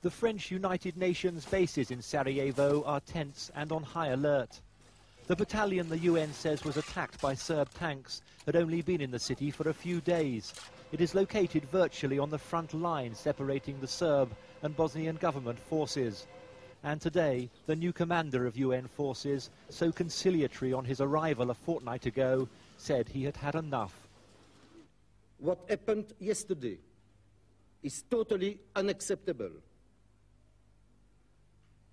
The French United Nations bases in Sarajevo are tense and on high alert. The battalion the UN says was attacked by Serb tanks had only been in the city for a few days. It is located virtually on the front line separating the Serb and Bosnian government forces. And today, the new commander of UN forces, so conciliatory on his arrival a fortnight ago, said he had had enough. What happened yesterday is totally unacceptable.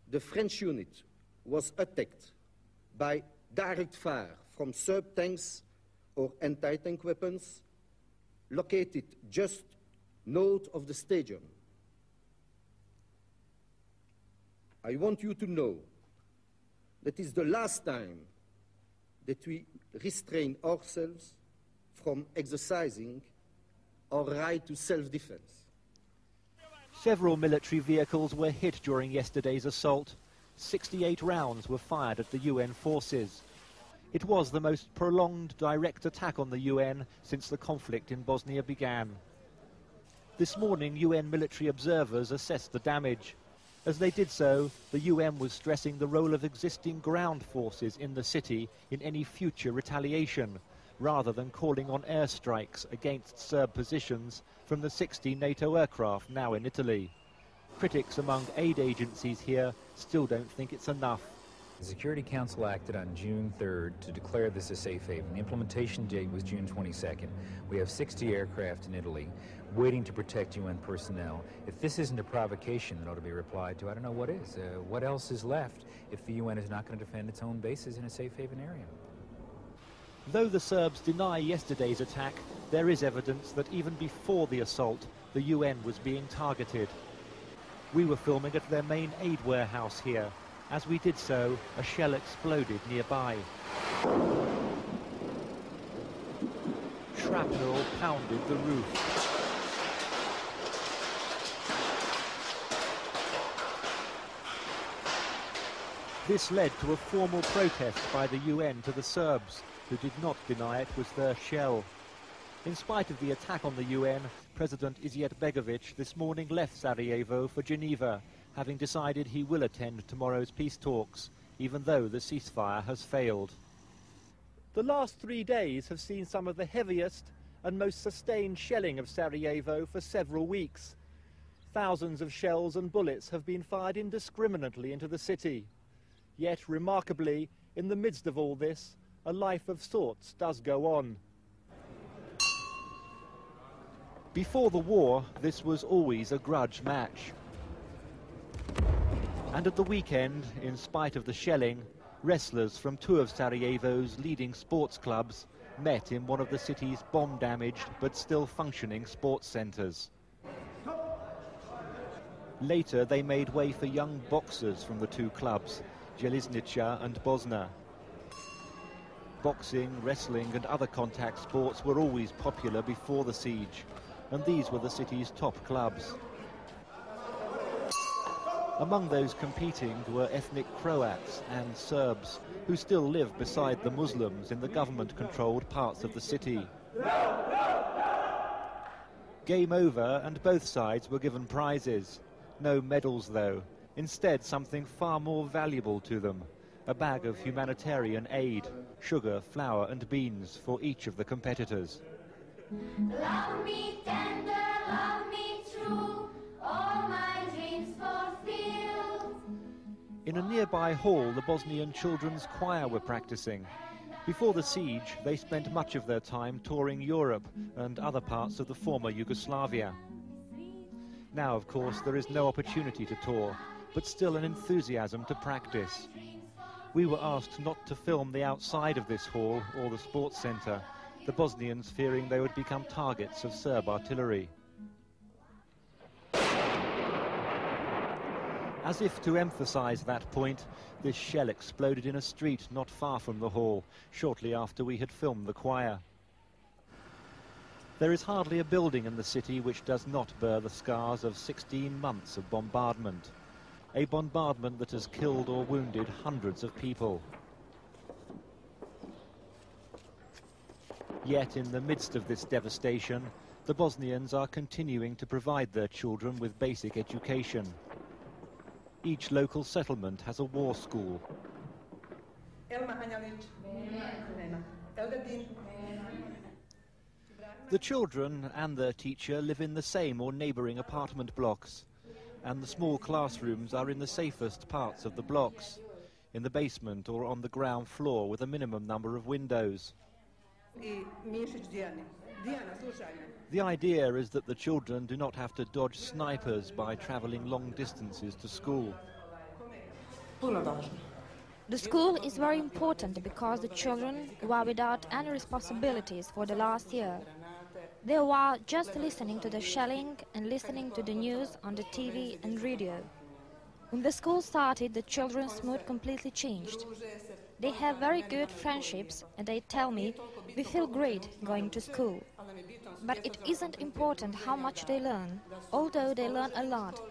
The French unit was attacked by direct fire from Serb tanks or anti-tank weapons located just north of the stadium. I want you to know that is the last time that we restrain ourselves from exercising our right to self-defense. Several military vehicles were hit during yesterday's assault. 68 rounds were fired at the UN forces. It was the most prolonged direct attack on the UN since the conflict in Bosnia began. This morning, UN military observers assessed the damage. As they did so, the UN was stressing the role of existing ground forces in the city in any future retaliation, rather than calling on airstrikes against Serb positions from the 60 NATO aircraft now in Italy. Critics among aid agencies here still don't think it's enough. The Security Council acted on June 3rd to declare this a safe haven. The implementation date was June 22nd. We have 60 aircraft in Italy waiting to protect UN personnel. If this isn't a provocation that ought to be replied to, I don't know what is. What else is left if the UN is not going to defend its own bases in a safe haven area? Though the Serbs deny yesterday's attack, there is evidence that even before the assault, the UN was being targeted. We were filming at their main aid warehouse here. As we did so, a shell exploded nearby. Shrapnel pounded the roof. This led to a formal protest by the UN to the Serbs, who did not deny it was their shell. In spite of the attack on the UN, President Izetbegovic this morning left Sarajevo for Geneva, having decided he will attend tomorrow's peace talks, even though the ceasefire has failed. The last 3 days have seen some of the heaviest and most sustained shelling of Sarajevo for several weeks. Thousands of shells and bullets have been fired indiscriminately into the city. Yet, remarkably, in the midst of all this, a life of sorts does go on. Before the war, this was always a grudge match. And at the weekend, in spite of the shelling, wrestlers from 2 of Sarajevo's leading sports clubs met in one of the city's bomb-damaged but still functioning sports centres. Later, they made way for young boxers from the 2 clubs, Željeznica and Bosna. Boxing, wrestling and other contact sports were always popular before the siege, and these were the city's top clubs. Among those competing were ethnic Croats and Serbs, who still live beside the Muslims in the government-controlled parts of the city. Game over, and both sides were given prizes. No medals, though. Instead, something far more valuable to them. A bag of humanitarian aid, sugar, flour and beans for each of the competitors. Love me tender, love me true, all my dreams fulfilled. In a nearby hall, the Bosnian children's choir were practicing. Before the siege, they spent much of their time touring Europe and other parts of the former Yugoslavia. Now, of course, there is no opportunity to tour, but still an enthusiasm to practice. We were asked not to film the outside of this hall or the sports centre, the Bosnians fearing they would become targets of Serb artillery. As if to emphasise that point, this shell exploded in a street not far from the hall, shortly after we had filmed the choir. There is hardly a building in the city which does not bear the scars of 16 months of bombardment. A bombardment that has killed or wounded hundreds of people. Yet in the midst of this devastation, the Bosnians are continuing to provide their children with basic education. Each local settlement has a war school. The children and their teacher live in the same or neighbouring apartment blocks, and the small classrooms are in the safest parts of the blocks, in the basement or on the ground floor with a minimum number of windows. The idea is that the children do not have to dodge snipers by travelling long distances to school. The school is very important because the children were without any responsibilities for the last year. They were just listening to the shelling and listening to the news on the TV and radio. When the school started, the children's mood completely changed. They have very good friendships and they tell me, we feel great going to school. But it isn't important how much they learn, although they learn a lot.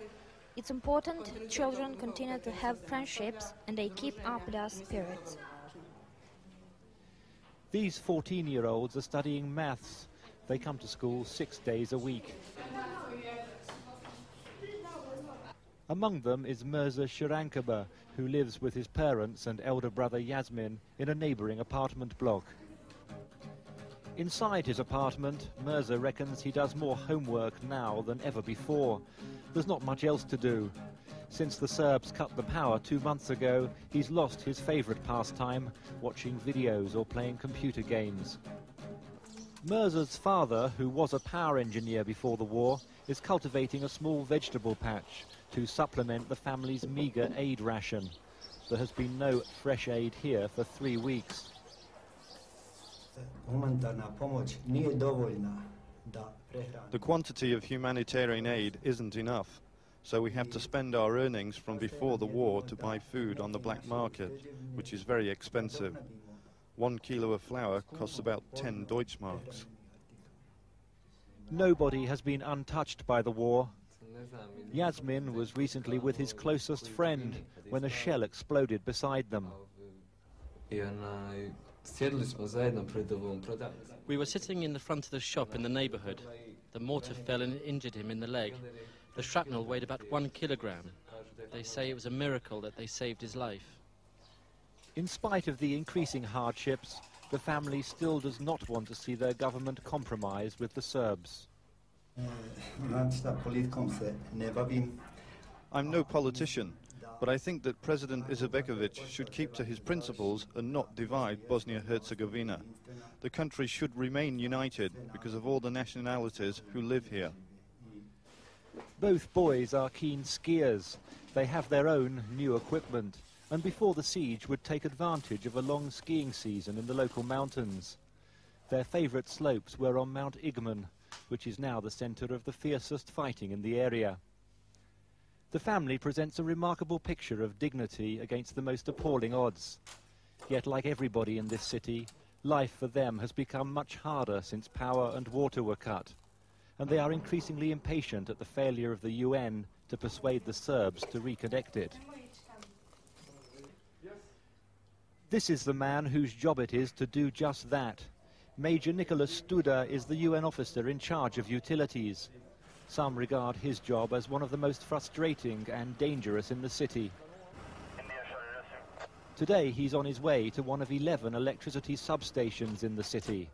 It's important children continue to have friendships and they keep up their spirits. These 14-year-olds are studying maths. They come to school 6 days a week. Among them is Mirza Shirankaba, who lives with his parents and elder brother Yasmin in a neighbouring apartment block. Inside his apartment, Mirza reckons he does more homework now than ever before. There's not much else to do. Since the Serbs cut the power 2 months ago, he's lost his favourite pastime, watching videos or playing computer games. Mirza's father, who was a power engineer before the war, is cultivating a small vegetable patch to supplement the family's meagre aid ration. There has been no fresh aid here for 3 weeks. The quantity of humanitarian aid isn't enough, so we have to spend our earnings from before the war to buy food on the black market, which is very expensive. 1 kilo of flour costs about 10 Deutschmarks. Nobody has been untouched by the war. Yasmin was recently with his closest friend when a shell exploded beside them. We were sitting in the front of the shop in the neighbourhood. The mortar fell and injured him in the leg. The shrapnel weighed about 1 kilogram. They say it was a miracle that they saved his life. In spite of the increasing hardships, the family still does not want to see their government compromise with the Serbs. I'm no politician, but I think that President Izetbegovic should keep to his principles and not divide Bosnia-Herzegovina. The country should remain united because of all the nationalities who live here. Both boys are keen skiers. They have their own new equipment, and before the siege would take advantage of a long skiing season in the local mountains. Their favourite slopes were on Mount Igman, which is now the centre of the fiercest fighting in the area. The family presents a remarkable picture of dignity against the most appalling odds. Yet, like everybody in this city, life for them has become much harder since power and water were cut, and they are increasingly impatient at the failure of the UN to persuade the Serbs to reconnect it. This is the man whose job it is to do just that. Major Nicholas Studa is the UN officer in charge of utilities. Some regard his job as one of the most frustrating and dangerous in the city. Today he's on his way to one of 11 electricity substations in the city.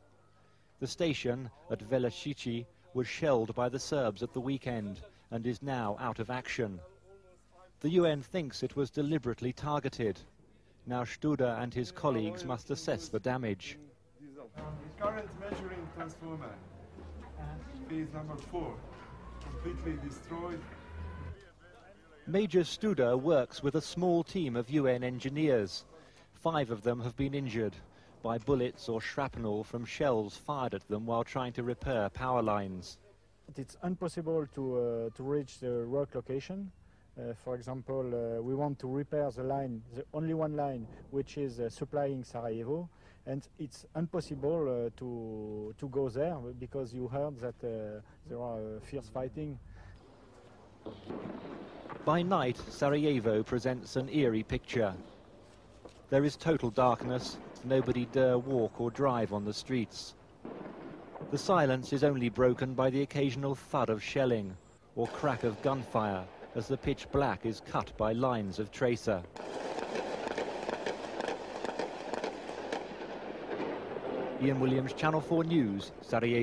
The station at Velesici was shelled by the Serbs at the weekend and is now out of action. The UN thinks it was deliberately targeted. Now Studa and his colleagues must assess the damage. Current measuring transformer, phase number 4, completely destroyed. Major Studa works with a small team of UN engineers. 5 of them have been injured by bullets or shrapnel from shells fired at them while trying to repair power lines. It's impossible to reach the work location. For example, we want to repair the line, the only one line which is supplying Sarajevo, and it's impossible to go there because you heard that there are fierce fighting. By night, Sarajevo presents an eerie picture. There is total darkness. Nobody dare walk or drive on the streets. The silence is only broken by the occasional thud of shelling or crack of gunfire as the pitch black is cut by lines of tracer. Ian Williams, Channel 4 News, Sarajevo.